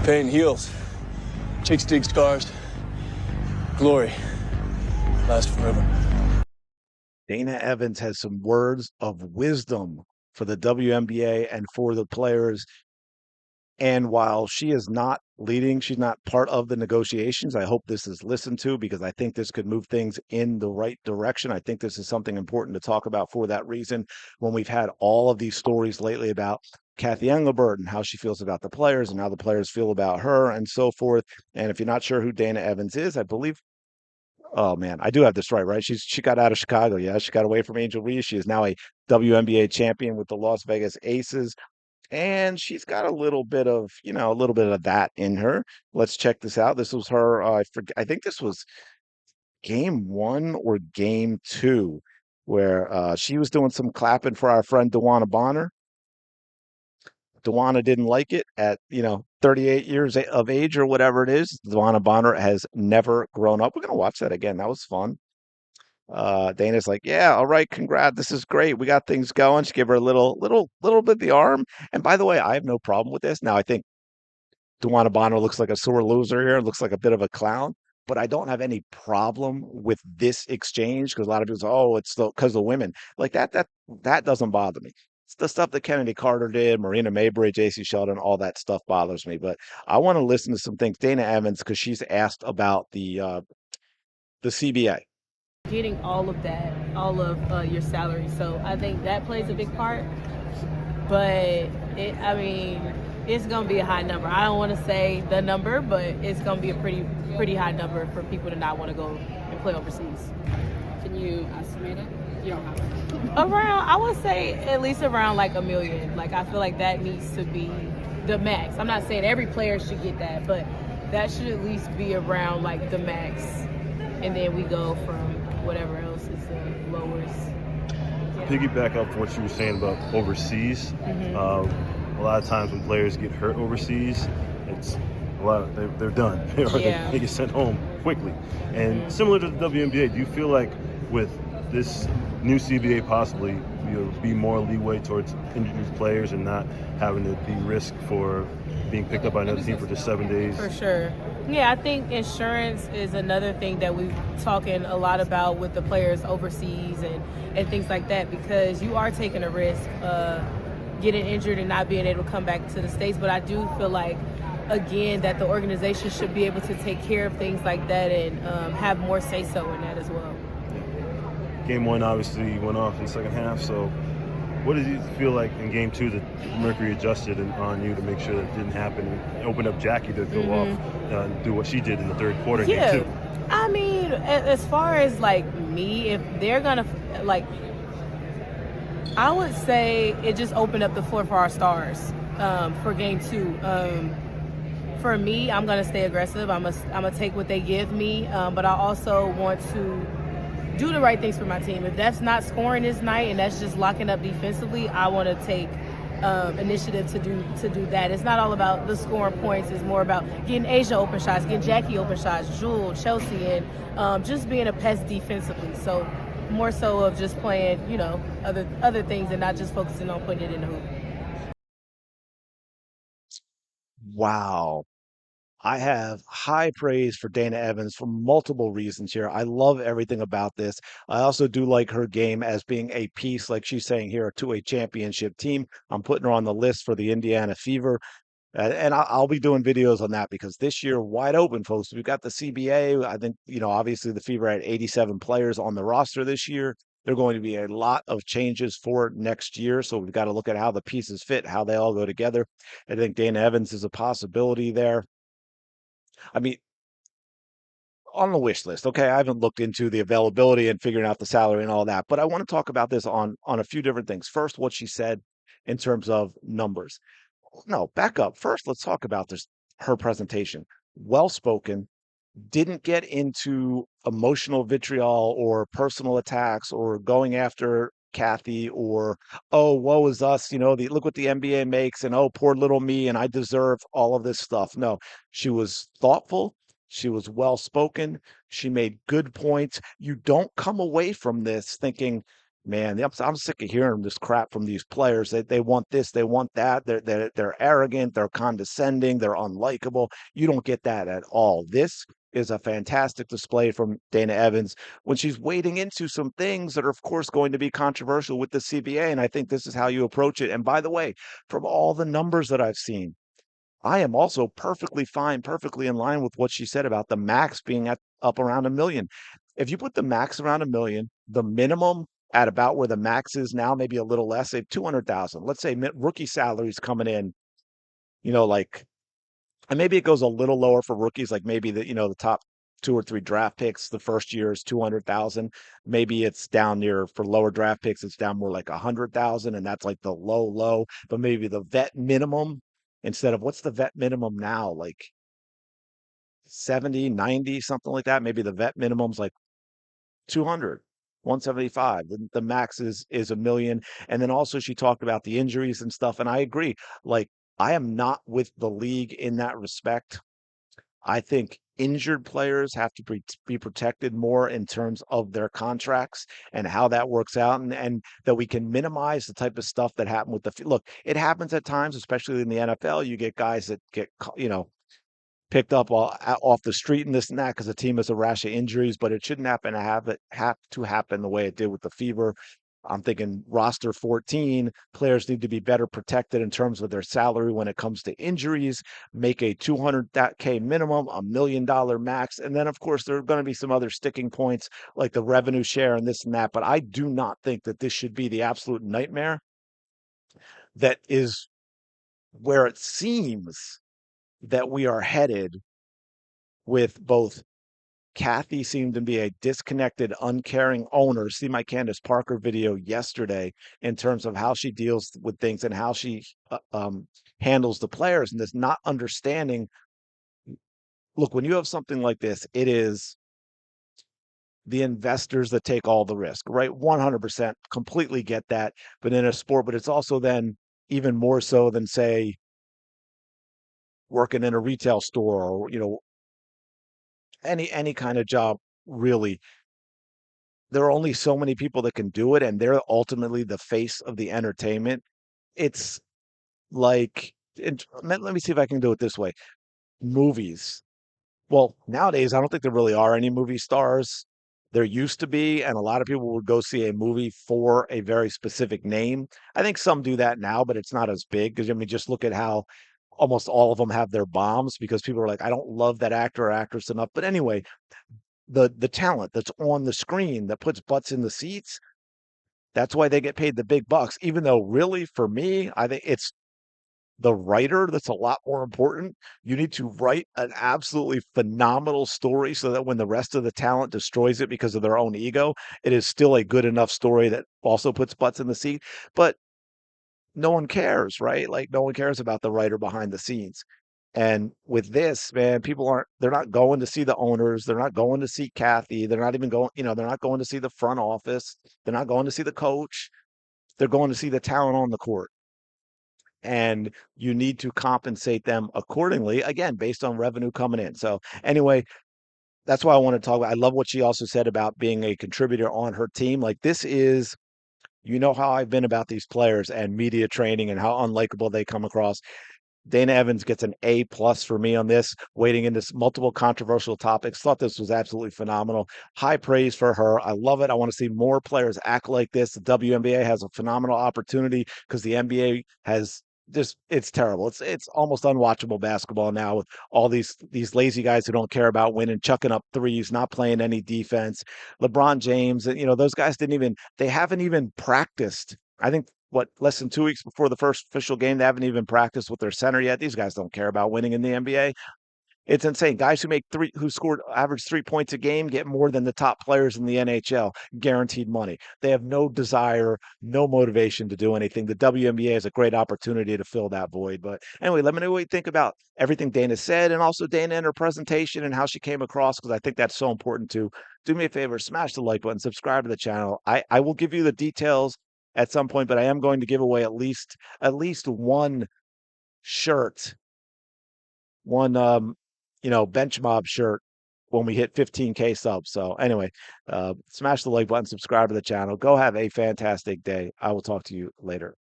Pain heals. Chicks dig scars. Glory lasts forever. Dana Evans has some words of wisdom for the WNBA and for the players. And while she is not leading, she's not part of the negotiations. I hope this is listened to because I think this could move things in the right direction. I think this is something important to talk about for that reason. When we've had all of these stories lately about Kathy Engelbert and how she feels about the players and how the players feel about her and so forth. And if you're not sure who Dana Evans is, I believe, oh man, I do have this right? She got out of Chicago. Yeah, she got away from Angel Reese. She is now a WNBA champion with the Las Vegas Aces, and she's got a little bit of that in her. Let's check this out. This was her. I think this was game one or game two, where she was doing some clapping for our friend Dewana Bonner. Dewana didn't like it at 38 years of age or whatever it is. Dewana Bonner has never grown up. We're gonna watch that again. That was fun. Dana's like, yeah, all right, congrats. This is great. We got things going. She gave her a little bit the arm. And by the way, I have no problem with this. Now, I think Dewana Bonner looks like a sore loser here, looks like a bit of a clown, but I don't have any problem with this exchange because a lot of people say, oh, it's because of women. Like that doesn't bother me. It's the stuff that Kennedy Carter did, Marina Mabrey, JC Sheldon, all that stuff bothers me. But I want to listen to some things. Dana Evans, because she's asked about the CBA. Getting all of that, all of your salary. So I think that plays a big part. But it's gonna be a high number. I don't want to say the number, but it's gonna be a pretty high number for people to not want to go and play overseas. Can you estimate it? You don't have to. Around, I would say at least around like $1 million. Like I feel like that needs to be the max. I'm not saying every player should get that, but that should at least be around like the max, and then we go from whatever else is the lowest. Piggyback up what you were saying about overseas. A lot of times when players get hurt overseas, it's they're done or Yeah. they get sent home quickly. And similar to the WNBA, do you feel like with this new CBA possibly you'll be more leeway towards injured players and not having to be risk for being picked up by another team for just 7 days? For sure. Yeah, I think insurance is another thing that we've talking a lot about with the players overseas and things like that, because you are taking a risk getting injured and not being able to come back to the States. But I do feel like, again, that the organization should be able to take care of things like that and have more say-so in that as well. Game one obviously went off in the second half, so what did you feel like in game two that Mercury adjusted on you to make sure that didn't happen and opened up Jackie to go off and do what she did in the third quarter? Yeah. Game two? I mean, as far as like me, if they're gonna like, I would say it just opened up the floor for our stars for game two. For me, I'm gonna stay aggressive. I'm gonna take what they give me, but I also want to do the right things for my team. If that's not scoring this night and that's just locking up defensively, I want to take initiative to do that. It's not all about the scoring points. It's more about getting Asia open shots, getting Jackie open shots, Jewel, Chelsea, and just being a pest defensively. So more so of just playing, other things and not just focusing on putting it in the hoop. Wow. I have high praise for Dana Evans for multiple reasons here. I love everything about this. I also do like her game as being a piece, like she's saying here, to a championship team. I'm putting her on the list for the Indiana Fever. And I'll be doing videos on that because this year, wide open, folks. We've got the CBA. I think, obviously the Fever had 87 players on the roster this year. There are going to be a lot of changes for next year. So we've got to look at how the pieces fit, how they all go together. I think Dana Evans is a possibility there. I mean, on the wish list. Okay, I haven't looked into the availability and figuring out the salary and all that, but I want to talk about this on a few different things. First, what she said in terms of numbers. No, back up. First, let's talk about this her presentation. Well spoken, didn't get into emotional vitriol or personal attacks or going after Kathy or oh woe is us, look what the NBA makes and oh poor little me and I deserve all of this stuff. No, she was thoughtful, she was well spoken, she made good points. You don't come away from this thinking Man, I'm sick of hearing this crap from these players. They want this, they want that. They're arrogant, they're condescending, they're unlikable. You don't get that at all. This is a fantastic display from Dana Evans when she's wading into some things that are, of course, going to be controversial with the CBA. And I think this is how you approach it. And by the way, from all the numbers that I've seen, I am also perfectly fine, perfectly in line with what she said about the max being at up around 1 million. If you put the max around 1 million, the minimum at about where the max is now, maybe a little less, say 200,000. Let's say rookie salaries coming in, like, and maybe it goes a little lower for rookies, like maybe the top 2 or 3 draft picks, the first year is 200,000. Maybe it's down near for lower draft picks, it's down more like 100,000, and that's like the low. But maybe the vet minimum instead of what's the vet minimum now, like 70, 90, something like that. Maybe the vet minimum's like 200, 175. The max is 1 million. And then also she talked about the injuries and stuff. And I agree. Like, I am not with the league in that respect. I think injured players have to be protected more in terms of their contracts and how that works out, and that we can minimize the type of stuff that happened with look, it happens at times, especially in the NFL. You get guys that get, picked up off the street and this and that because the team has a rash of injuries, but it shouldn't have to happen the way it did with the fever. I'm thinking roster 14 players need to be better protected in terms of their salary when it comes to injuries. Make a 200K minimum, $1 million max, and then of course there are going to be some other sticking points like the revenue share and this and that. But I do not think that this should be the absolute nightmare that is where it seems that we are headed with both. Kathy seemed to be a disconnected, uncaring owner. See my Candace Parker video yesterday in terms of how she deals with things and how she handles the players and this not understanding. Look, when you have something like this, it is the investors that take all the risk, right? 100% completely get that. But in a sport, but it's also then even more so than, say, working in a retail store or, any kind of job, really. There are only so many people that can do it, and they're ultimately the face of the entertainment. It's like, let me see if I can do it this way. Movies. Well, nowadays, I don't think there really are any movie stars. There used to be, and a lot of people would go see a movie for a very specific name. I think some do that now, but it's not as big because, I mean, just look at how almost all of them have their bombs because people are like, I don't love that actor or actress enough. But anyway, the talent that's on the screen that puts butts in the seats, that's why they get paid the big bucks. Even though really for me, I think it's the writer that's a lot more important. You need to write an absolutely phenomenal story so that when the rest of the talent destroys it because of their own ego, it is still a good enough story that also puts butts in the seat. But no one cares, right? Like no one cares about the writer behind the scenes. And with this, man, they're not going to see the owners. They're not going to see Kathy. They're not even going, they're not going to see the front office. They're not going to see the coach. They're going to see the talent on the court. And you need to compensate them accordingly, again, based on revenue coming in. So, anyway, that's why I want to talk about. I love what she also said about being a contributor on her team. Like, this is, how I've been about these players and media training and how unlikable they come across. Dana Evans gets an A+ for me on this, wading into multiple controversial topics. Thought this was absolutely phenomenal. High praise for her. I love it. I want to see more players act like this. The WNBA has a phenomenal opportunity because the NBA has just, it's terrible. It's almost unwatchable basketball now with all these lazy guys who don't care about winning, chucking up threes, not playing any defense. LeBron James, and those guys they haven't even practiced. I think what, less than 2 weeks before the first official game, they haven't even practiced with their center yet. These guys don't care about winning in the NBA. It's insane. Guys who scored average 3 points a game get more than the top players in the NHL, guaranteed money. They have no desire, no motivation to do anything. The WNBA is a great opportunity to fill that void. But anyway, let me know what you think about everything Dana said and also Dana and her presentation and how she came across, because I think that's so important too. Do me a favor, smash the like button, subscribe to the channel. I will give you the details at some point, but I am going to give away at least one shirt, one bench mob shirt when we hit 15K subs. So anyway, smash the like button, subscribe to the channel. Go have a fantastic day. I will talk to you later.